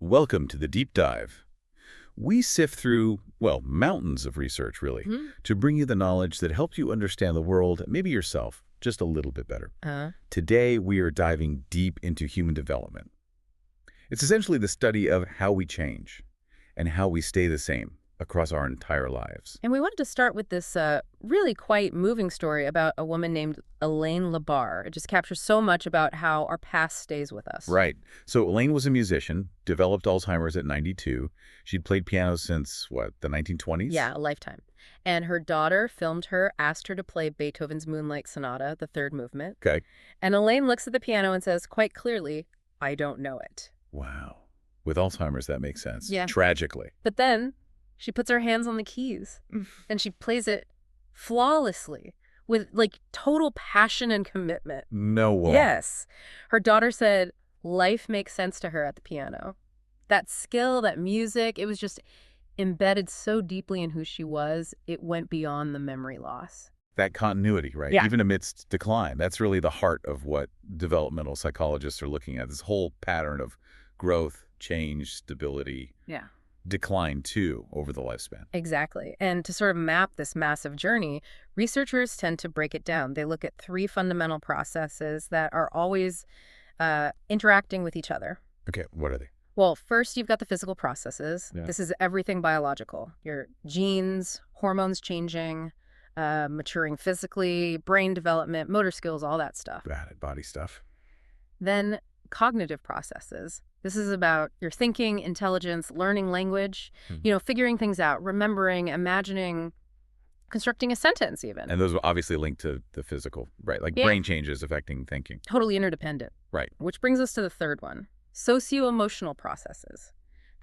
Welcome to the Deep Dive. We sift through, well, mountains of research, really, to bring you the knowledge that helps you understand the world, maybe yourself, just a little bit better. Today, we are diving deep into human development. It's essentially the study of how we change and how we stay the same across our entire lives. And we wanted to start with this really quite moving story about a woman named Elaine Labar. It just captures so much about how our past stays with us. Right. So Elaine was a musician, developed Alzheimer's at 92. She'd played piano since, what, the 1920s? Yeah, a lifetime. And her daughter filmed her, asked her to play Beethoven's Moonlight Sonata, the third movement. Okay. And Elaine looks at the piano and says quite clearly, "I don't know it." Wow. With Alzheimer's, that makes sense. Yeah. Tragically. But then she puts her hands on the keys and she plays it flawlessly with like total passion and commitment. No way. Yes. Her daughter said life makes sense to her at the piano. That skill, that music, it was just embedded so deeply in who she was, it went beyond the memory loss. That continuity, right? Yeah. Even amidst decline. That's really the heart of what developmental psychologists are looking at, this whole pattern of growth, change, stability, Yeah. decline too over the lifespan. Exactly. And to sort of map this massive journey, researchers tend to break it down. They look at three fundamental processes that are always interacting with each other. Okay, what are they? Well, first, you've got the physical processes. Yeah. This is everything biological. Your genes, hormones changing, maturing physically, brain development, motor skills, all that stuff. Got it, body stuff. Then cognitive processes. This is about your thinking, intelligence, learning language, figuring things out, remembering, imagining, constructing a sentence even. And those are obviously linked to the physical, right? Like brain changes affecting thinking. Totally interdependent. Right. Which brings us to the third one, socio-emotional processes.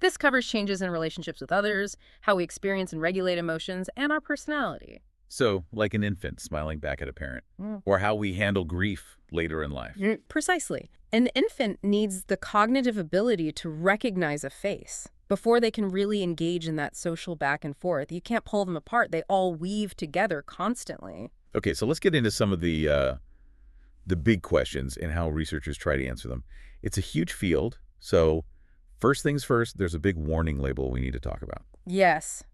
This covers changes in relationships with others, how we experience and regulate emotions, and our personality. So, like an infant smiling back at a parent, or how we handle grief later in life. Precisely. An infant needs the cognitive ability to recognize a face before they can really engage in that social back and forth. You can't pull them apart. They all weave together constantly. Okay, so let's get into some of the big questions and how researchers try to answer them. It's a huge field, so first things first, there's a big warning label we need to talk about. Yes.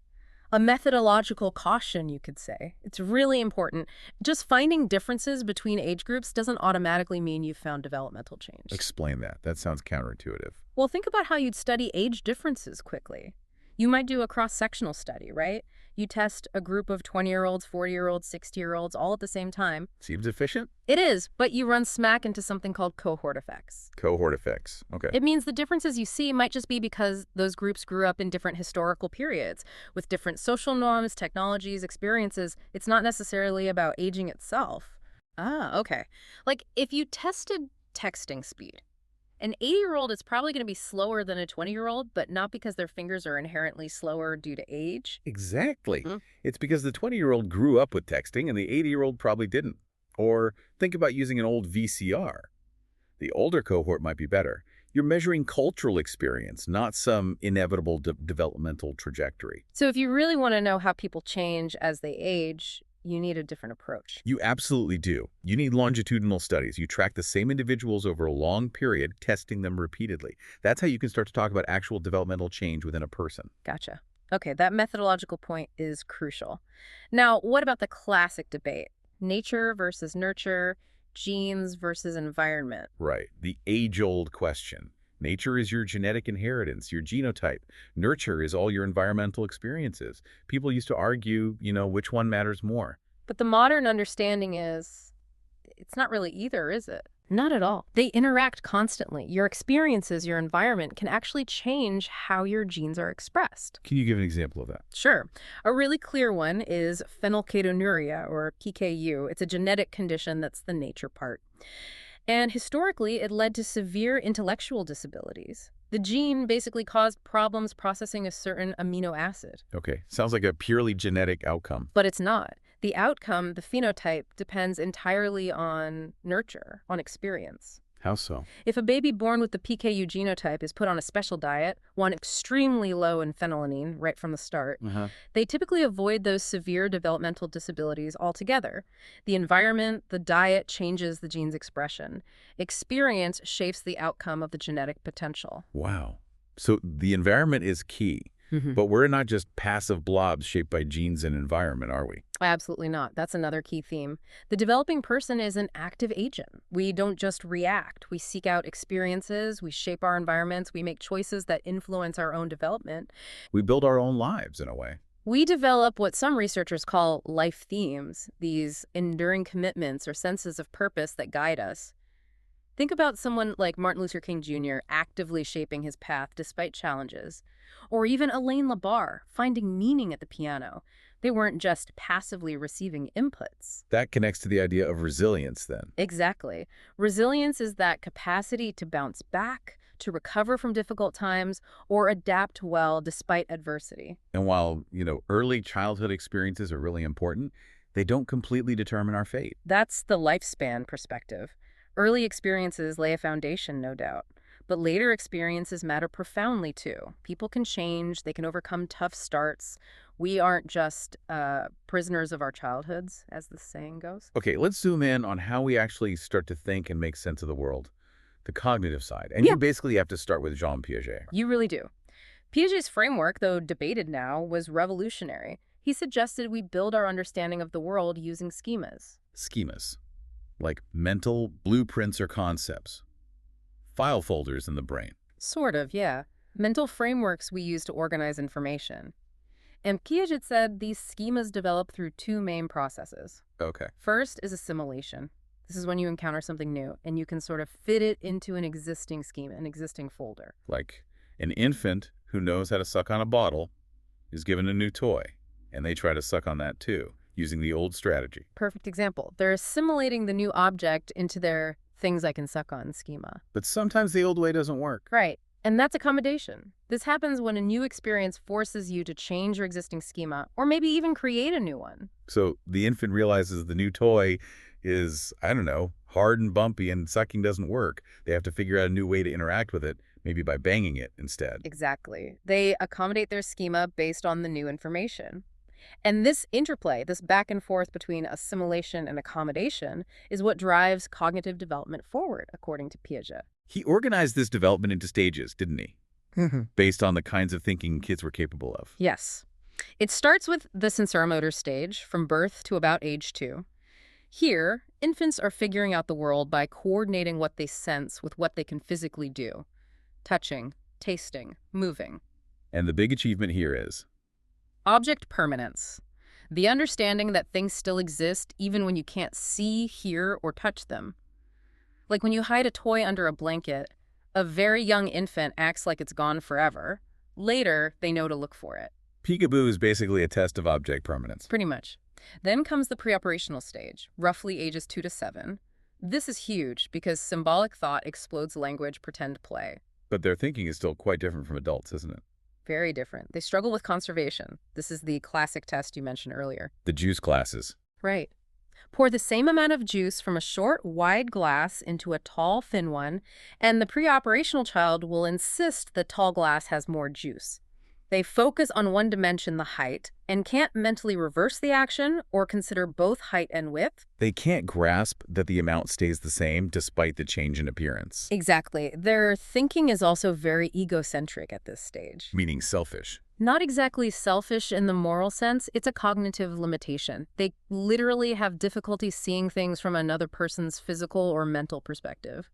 A methodological caution, you could say. It's really important. Just finding differences between age groups doesn't automatically mean you've found developmental change. Explain that. That sounds counterintuitive. Well, think about how you'd study age differences quickly. You might do a cross-sectional study, right? You test a group of 20-year-olds, 40-year-olds, 60-year-olds all at the same time. Seems efficient? It is, but you run smack into something called cohort effects. Cohort effects. Okay. It means the differences you see might just be because those groups grew up in different historical periods with different social norms, technologies, experiences. It's not necessarily about aging itself. Ah, okay. Like if you tested texting speed, an 80-year-old is probably going to be slower than a 20-year-old, but not because their fingers are inherently slower due to age. Exactly. It's because the 20-year-old grew up with texting and the 80-year-old probably didn't. Or think about using an old VCR. The older cohort might be better. You're measuring cultural experience, not some inevitable developmental trajectory. So if you really want to know how people change as they age, you need a different approach. You absolutely do. You need longitudinal studies. You track the same individuals over a long period, testing them repeatedly. That's how you can start to talk about actual developmental change within a person. Gotcha. Okay, that methodological point is crucial. Now, what about the classic debate? Nature versus nurture, genes versus environment. Right. The age-old question. Nature is your genetic inheritance, your genotype. Nurture is all your environmental experiences. People used to argue, which one matters more. But the modern understanding is, it's not really either, is it? Not at all. They interact constantly. Your experiences, your environment can actually change how your genes are expressed. Can you give an example of that? Sure. A really clear one is phenylketonuria, or PKU. It's a genetic condition that's the nature part. And historically, it led to severe intellectual disabilities. The gene basically caused problems processing a certain amino acid. Okay, sounds like a purely genetic outcome. But it's not. The outcome, the phenotype, depends entirely on nurture, on experience. How so? If a baby born with the PKU genotype is put on a special diet, one extremely low in phenylalanine right from the start, they typically avoid those severe developmental disabilities altogether. The environment, the diet changes the gene's expression. Experience shapes the outcome of the genetic potential. Wow. So the environment is key, but we're not just passive blobs shaped by genes and environment, are we? Absolutely not. That's another key theme. The developing person is an active agent. We don't just react. We seek out experiences, we shape our environments, we make choices that influence our own development. We build our own lives in a way. We develop what some researchers call life themes, these enduring commitments or senses of purpose that guide us. Think about someone like Martin Luther King Jr. actively shaping his path despite challenges, or even Elaine LaBarre finding meaning at the piano. They weren't just passively receiving inputs. That connects to the idea of resilience then. Exactly. Resilience is that capacity to bounce back, to recover from difficult times, or adapt well despite adversity. And while, early childhood experiences are really important, they don't completely determine our fate. That's the lifespan perspective. Early experiences lay a foundation, no doubt. But later experiences matter profoundly, too. People can change. They can overcome tough starts. We aren't just prisoners of our childhoods, as the saying goes. Okay, let's zoom in on how we actually start to think and make sense of the world, the cognitive side. And you basically have to start with Jean Piaget. You really do. Piaget's framework, though debated now, was revolutionary. He suggested we build our understanding of the world using schemas. Schemas, like mental blueprints or concepts. File folders in the brain. Sort of, yeah. Mental frameworks we use to organize information. And Piaget said these schemas develop through two main processes. Okay. First is assimilation. This is when you encounter something new, and you can sort of fit it into an existing schema, an existing folder. Like an infant who knows how to suck on a bottle is given a new toy, and they try to suck on that too, using the old strategy. Perfect example. They're assimilating the new object into their things I can suck on schema. But sometimes the old way doesn't work. Right. And that's accommodation. This happens when a new experience forces you to change your existing schema, or maybe even create a new one. So the infant realizes the new toy is, hard and bumpy and sucking doesn't work. They have to figure out a new way to interact with it, maybe by banging it instead. Exactly. They accommodate their schema based on the new information. And this interplay, this back and forth between assimilation and accommodation, is what drives cognitive development forward, according to Piaget. He organized this development into stages, didn't he? Based on the kinds of thinking kids were capable of. Yes. It starts with the sensoromotor stage, from birth to about age 2. Here, infants are figuring out the world by coordinating what they sense with what they can physically do. Touching, tasting, moving. And the big achievement here is? Object permanence. The understanding that things still exist even when you can't see, hear, or touch them. Like when you hide a toy under a blanket, a very young infant acts like it's gone forever. Later, they know to look for it. Peekaboo is basically a test of object permanence. Pretty much. Then comes the preoperational stage, roughly ages 2 to 7. This is huge because symbolic thought explodes language, pretend play. But their thinking is still quite different from adults, isn't it? Very different. They struggle with conservation. This is the classic test you mentioned earlier. The juice classes. Right. Pour the same amount of juice from a short, wide glass into a tall, thin one, and the preoperational child will insist the tall glass has more juice. They focus on one dimension, the height, and can't mentally reverse the action or consider both height and width. They can't grasp that the amount stays the same despite the change in appearance. Exactly. Their thinking is also very egocentric at this stage. Meaning selfish. Not exactly selfish in the moral sense, it's a cognitive limitation. They literally have difficulty seeing things from another person's physical or mental perspective.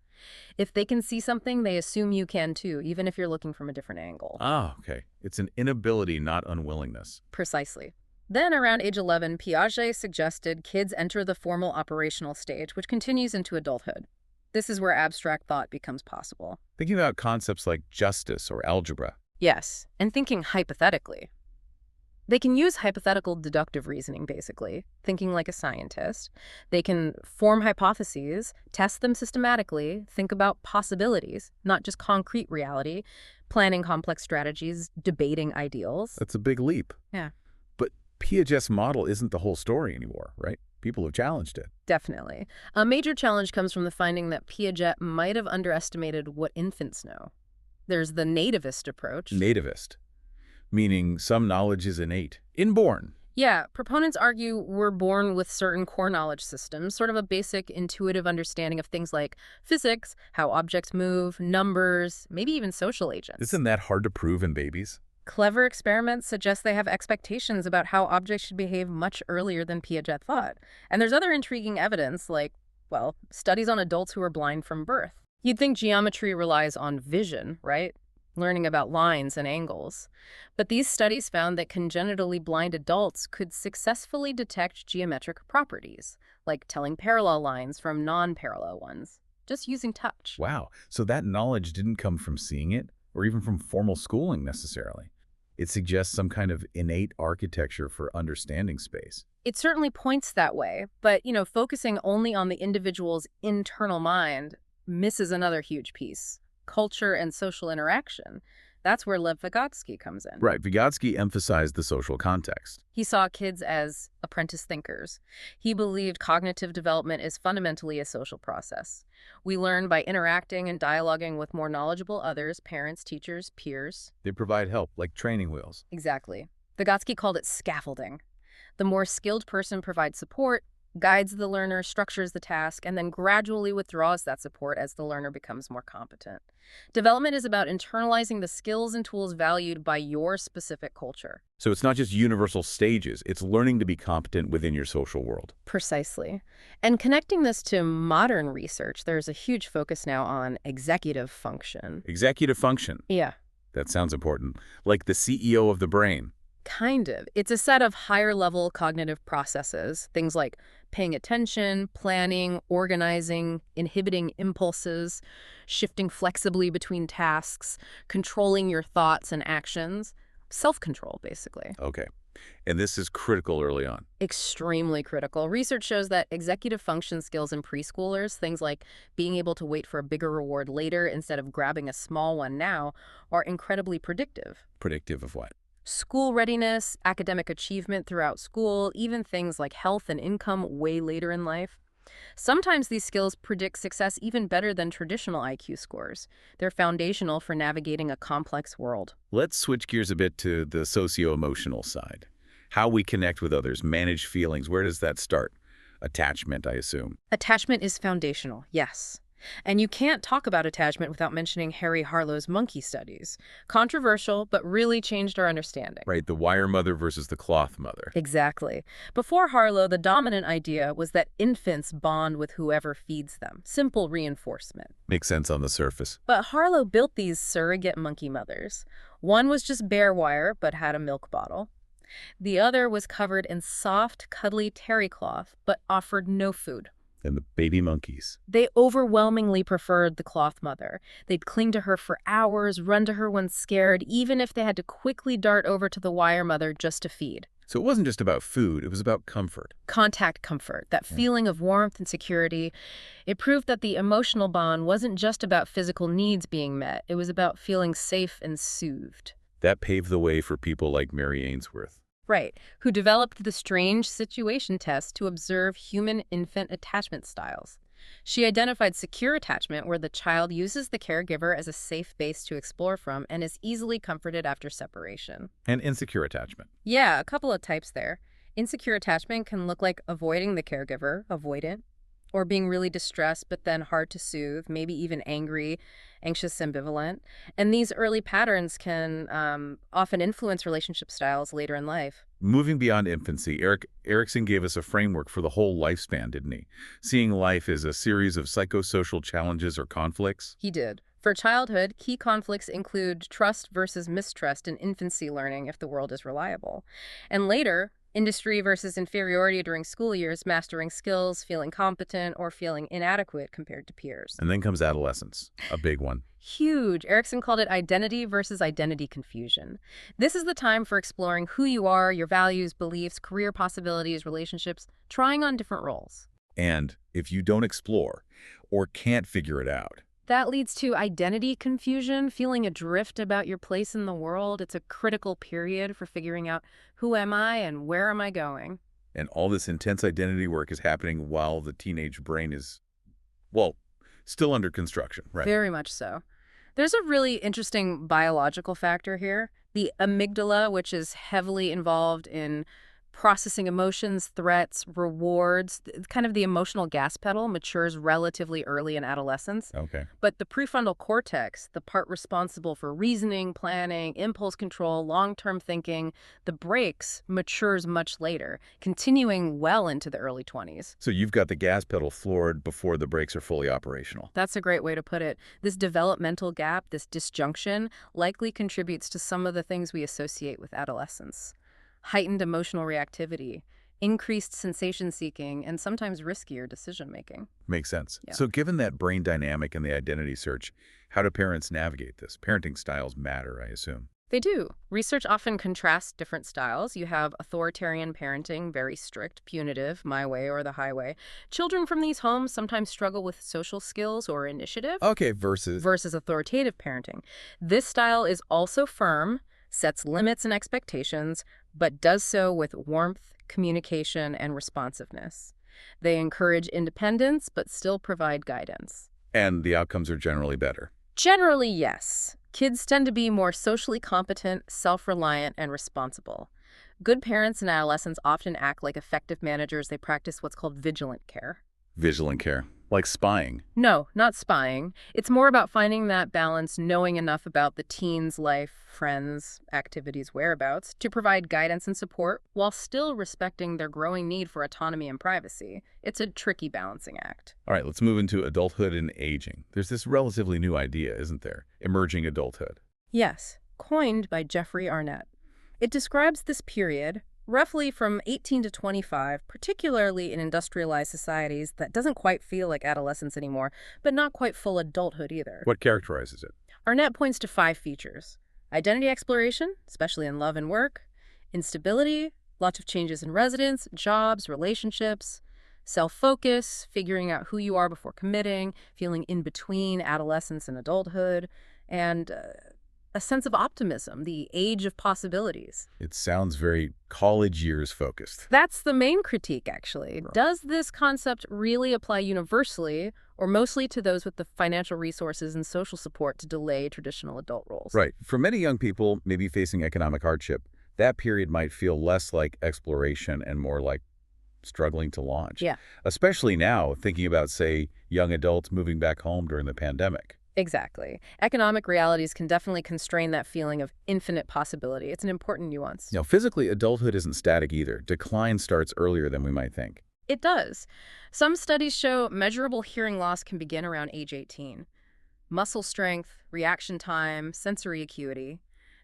If they can see something, they assume you can too, even if you're looking from a different angle. Ah, okay. It's an inability, not unwillingness. Precisely. Then, around age 11, Piaget suggested kids enter the formal operational stage, which continues into adulthood. This is where abstract thought becomes possible. Thinking about concepts like justice or algebra. Yes, and thinking hypothetically. They can use hypothetical deductive reasoning, basically, thinking like a scientist. They can form hypotheses, test them systematically, think about possibilities, not just concrete reality, planning complex strategies, debating ideals. That's a big leap. Yeah. But Piaget's model isn't the whole story anymore, right? People have challenged it. Definitely. A major challenge comes from the finding that Piaget might have underestimated what infants know. There's the nativist approach. Nativist, meaning some knowledge is innate, inborn. Yeah, proponents argue we're born with certain core knowledge systems, sort of a basic intuitive understanding of things like physics, how objects move, numbers, maybe even social agents. Isn't that hard to prove in babies? Clever experiments suggest they have expectations about how objects should behave much earlier than Piaget thought. And there's other intriguing evidence, like, well, studies on adults who are blind from birth. You'd think geometry relies on vision, right? Learning about lines and angles. But these studies found that congenitally blind adults could successfully detect geometric properties, like telling parallel lines from non-parallel ones, just using touch. Wow. So that knowledge didn't come from seeing it, or even from formal schooling necessarily. It suggests some kind of innate architecture for understanding space. It certainly points that way, but, focusing only on the individual's internal mind misses another huge piece: culture and social interaction. That's where Lev Vygotsky comes in. Right. Vygotsky emphasized the social context. He saw kids as apprentice thinkers. He believed cognitive development is fundamentally a social process. We learn by interacting and dialoguing with more knowledgeable others, parents, teachers, peers. They provide help, like training wheels. Exactly. Vygotsky called it scaffolding. The more skilled person provides support, guides the learner, structures the task, and then gradually withdraws that support as the learner becomes more competent. Development is about internalizing the skills and tools valued by your specific culture. So it's not just universal stages, it's learning to be competent within your social world. Precisely. And connecting this to modern research, there's a huge focus now on executive function. Executive function. Yeah. That sounds important. Like the CEO of the brain. Kind of. It's a set of higher-level cognitive processes, things like paying attention, planning, organizing, inhibiting impulses, shifting flexibly between tasks, controlling your thoughts and actions. Self-control, basically. Okay. And this is critical early on. Extremely critical. Research shows that executive function skills in preschoolers, things like being able to wait for a bigger reward later instead of grabbing a small one now, are incredibly predictive. Predictive of what? School readiness, academic achievement throughout school, even things like health and income way later in life. Sometimes these skills predict success even better than traditional IQ scores. They're foundational for navigating a complex world. Let's switch gears a bit to the socio-emotional side. How we connect with others, manage feelings. Where does that start? Attachment, I assume. Attachment is foundational, yes. And you can't talk about attachment without mentioning Harry Harlow's monkey studies. Controversial, but really changed our understanding. Right, the wire mother versus the cloth mother. Exactly. Before Harlow, the dominant idea was that infants bond with whoever feeds them. Simple reinforcement. Makes sense on the surface. But Harlow built these surrogate monkey mothers. One was just bare wire, but had a milk bottle. The other was covered in soft, cuddly terry cloth, but offered no food. And the baby monkeys. They overwhelmingly preferred the cloth mother. They'd cling to her for hours, run to her when scared, even if they had to quickly dart over to the wire mother just to feed. So it wasn't just about food, it was about comfort. Contact comfort, that feeling of warmth and security. It proved that the emotional bond wasn't just about physical needs being met. It was about feeling safe and soothed. That paved the way for people like Mary Ainsworth. Right, who developed the strange situation test to observe human-infant attachment styles. She identified secure attachment, where the child uses the caregiver as a safe base to explore from and is easily comforted after separation. And insecure attachment. Yeah, a couple of types there. Insecure attachment can look like avoiding the caregiver, avoidant, or being really distressed but then hard to soothe, maybe even angry, anxious, ambivalent. And these early patterns can often influence relationship styles later in life. Moving beyond infancy, Erickson gave us a framework for the whole lifespan, didn't he? Seeing life as a series of psychosocial challenges or conflicts. He did. For childhood, key conflicts include trust versus mistrust in infancy learning if the world is reliable. And later, industry versus inferiority during school years, mastering skills, feeling competent, or feeling inadequate compared to peers. And then comes adolescence, a big one. Huge. Erickson called it identity versus identity confusion. This is the time for exploring who you are, your values, beliefs, career possibilities, relationships, trying on different roles. And if you don't explore or can't figure it out, that leads to identity confusion, feeling adrift about your place in the world. It's a critical period for figuring out who am I and where am I going. And all this intense identity work is happening while the teenage brain is, well, still under construction, right? Very much so. There's a really interesting biological factor here. The amygdala, which is heavily involved in Processing emotions, threats, rewards, kind of the emotional gas pedal matures relatively early in adolescence. Okay. But the prefrontal cortex, the part responsible for reasoning, planning, impulse control, long-term thinking, the brakes matures much later, continuing well into the early 20s. So you've got the gas pedal floored before the brakes are fully operational. That's a great way to put it. This developmental gap, this disjunction, likely contributes to some of the things we associate with adolescence. Heightened emotional reactivity, increased sensation-seeking, and sometimes riskier decision-making. Makes sense. Yeah. So given that brain dynamic and the identity search, how do parents navigate this? Parenting styles matter, I assume. They do. Research often contrasts different styles. You have authoritarian parenting, very strict, punitive, my way or the highway. Children from these homes sometimes struggle with social skills or initiative. Okay, versus Authoritative parenting. This style is also firm, sets limits and expectations, but does so with warmth, communication, and responsiveness. They encourage independence, but still provide guidance. and the outcomes are generally better. Generally, yes. Kids tend to be more socially competent, self-reliant, and responsible. Good parents and adolescents often act like effective managers. They practice what's called vigilant care. Vigilant care, like spying. No, not spying. It's more about finding that balance, knowing enough about the teen's life, friends, activities, whereabouts, to provide guidance and support while still respecting their growing need for autonomy and privacy. It's a tricky balancing act. All right, let's move into adulthood and aging. There's this relatively new idea, isn't there? Emerging adulthood. Yes, coined by Jeffrey Arnett. It describes this period, roughly from 18 to 25, particularly in industrialized societies that doesn't quite feel like adolescence anymore, but not quite full adulthood either. What characterizes it? Arnett points to 5 features: identity exploration, especially in love and work; instability, lots of changes in residence, jobs, relationships; self-focus, figuring out who you are before committing, feeling in between adolescence and adulthood; and a sense of optimism, the age of possibilities. It sounds very college years focused. That's the main critique, actually. Right. Does this concept really apply universally, or mostly to those with the financial resources and social support to delay traditional adult roles? Right. For many young people, maybe facing economic hardship, that period might feel less like exploration and more like struggling to launch. Yeah. Especially now, thinking about, say, young adults moving back home during the pandemic. Exactly. Economic realities can definitely constrain that feeling of infinite possibility. It's an important nuance. Now, physically, adulthood isn't static either. Decline starts earlier than we might think. It does. Some studies show measurable hearing loss can begin around age 18. Muscle strength, reaction time, sensory acuity.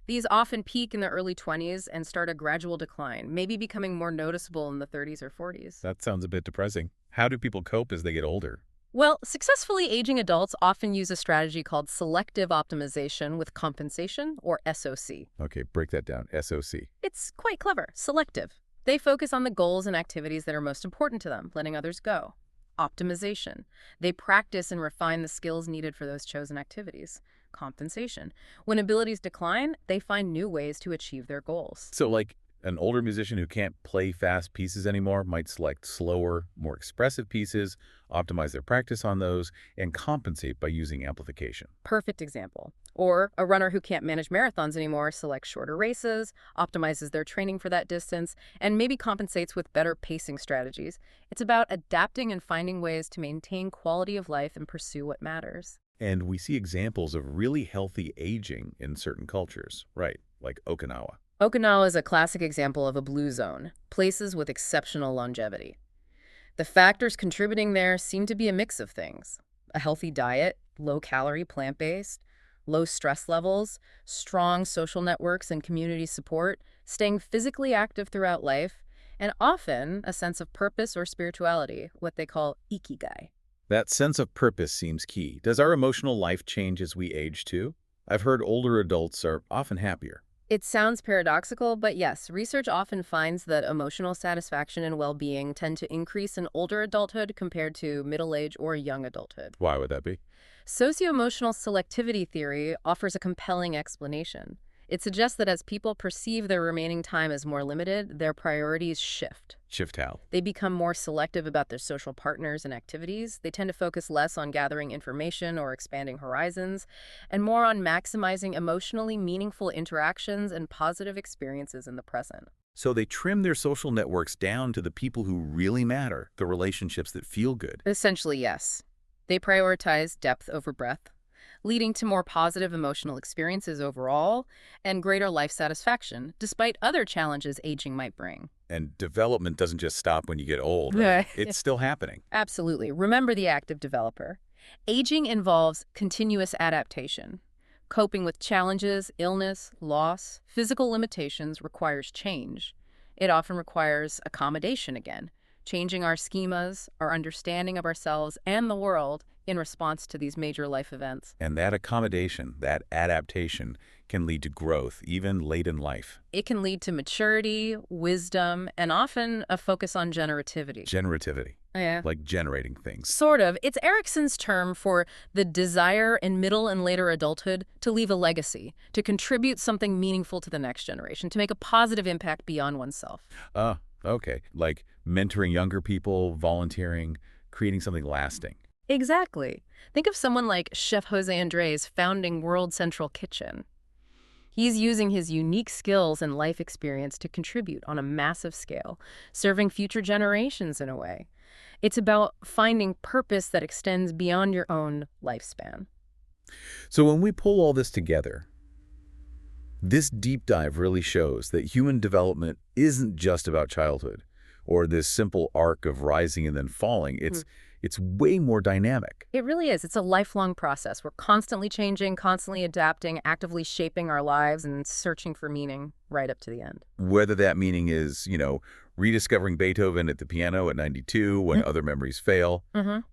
These often peak in the early 20s and start a gradual decline, maybe becoming more noticeable in the 30s or 40s. That sounds a bit depressing. How do people cope as they get older? Well, successfully aging adults often use a strategy called selective optimization with compensation, or SOC. Okay, break that down. SOC. It's quite clever. Selective. They focus on the goals and activities that are most important to them, letting others go. Optimization. They practice and refine the skills needed for those chosen activities. Compensation. When abilities decline, they find new ways to achieve their goals. So, like, an older musician who can't play fast pieces anymore might select slower, more expressive pieces, optimize their practice on those, and compensate by using amplification. Perfect example. Or a runner who can't manage marathons anymore selects shorter races, optimizes their training for that distance, and maybe compensates with better pacing strategies. It's about adapting and finding ways to maintain quality of life and pursue what matters. And we see examples of really healthy aging in certain cultures, right, like Okinawa. Okinawa is a classic example of a blue zone, places with exceptional longevity. The factors contributing there seem to be a mix of things: a healthy diet, low-calorie, plant-based, low stress levels, strong social networks and community support, staying physically active throughout life, and often a sense of purpose or spirituality, what they call ikigai. That sense of purpose seems key. Does our emotional life change as we age too? I've heard older adults are often happier. It sounds paradoxical, but yes, research often finds that emotional satisfaction and well-being tend to increase in older adulthood compared to middle age or young adulthood. Why would that be? Socio-emotional selectivity theory offers a compelling explanation. It suggests that as people perceive their remaining time as more limited, their priorities shift. Shift how? They become more selective about their social partners and activities. They tend to focus less on gathering information or expanding horizons, and more on maximizing emotionally meaningful interactions and positive experiences in the present. So they trim their social networks down to the people who really matter, the relationships that feel good. Essentially, yes. They prioritize depth over breadth, leading to more positive emotional experiences overall and greater life satisfaction, despite other challenges aging might bring. And development doesn't just stop when you get old, right? It's still happening. Absolutely. Remember the active developer. Aging involves continuous adaptation. Coping with challenges, illness, loss, physical limitations requires change. It often requires accommodation again, changing our schemas, our understanding of ourselves and the world in response to these major life events. And that accommodation, that adaptation, can lead to growth, even late in life. It can lead to maturity, wisdom, and often a focus on generativity. Generativity. Yeah. Like generating things. Sort of. It's Erikson's term for the desire in middle and later adulthood to leave a legacy, to contribute something meaningful to the next generation, to make a positive impact beyond oneself. Okay. Like mentoring younger people, volunteering, creating something lasting. Exactly. Think of someone like Chef Jose Andres founding World Central Kitchen. He's using his unique skills and life experience to contribute on a massive scale, serving future generations in a way. It's about finding purpose that extends beyond your own lifespan. So when we pull all this together, this deep dive really shows that human development isn't just about childhood or this simple arc of rising and then falling. It's way more dynamic. It really is. It's a lifelong process. We're constantly changing, constantly adapting, actively shaping our lives and searching for meaning right up to the end. Whether that meaning is, rediscovering Beethoven at the piano at 92 when other memories fail,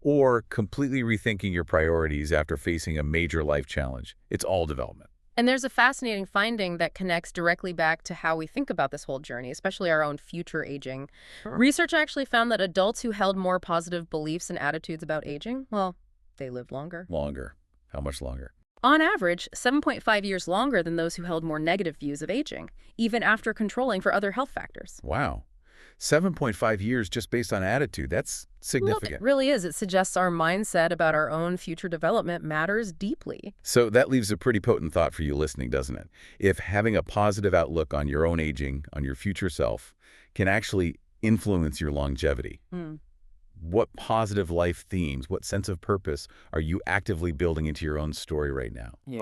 or completely rethinking your priorities after facing a major life challenge. It's all development. And there's a fascinating finding that connects directly back to how we think about this whole journey, especially our own future aging. Sure. Research actually found that adults who held more positive beliefs and attitudes about aging, well, they lived longer. Longer. How much longer? On average, 7.5 years longer than those who held more negative views of aging, even after controlling for other health factors. Wow. 7.5 years just based on attitude. That's significant. Look, it really is. It suggests our mindset about our own future development matters deeply. So that leaves a pretty potent thought for you listening, doesn't it? If having a positive outlook on your own aging, on your future self, can actually influence your longevity. What positive life themes, what sense of purpose are you actively building into your own story right now? Yeah.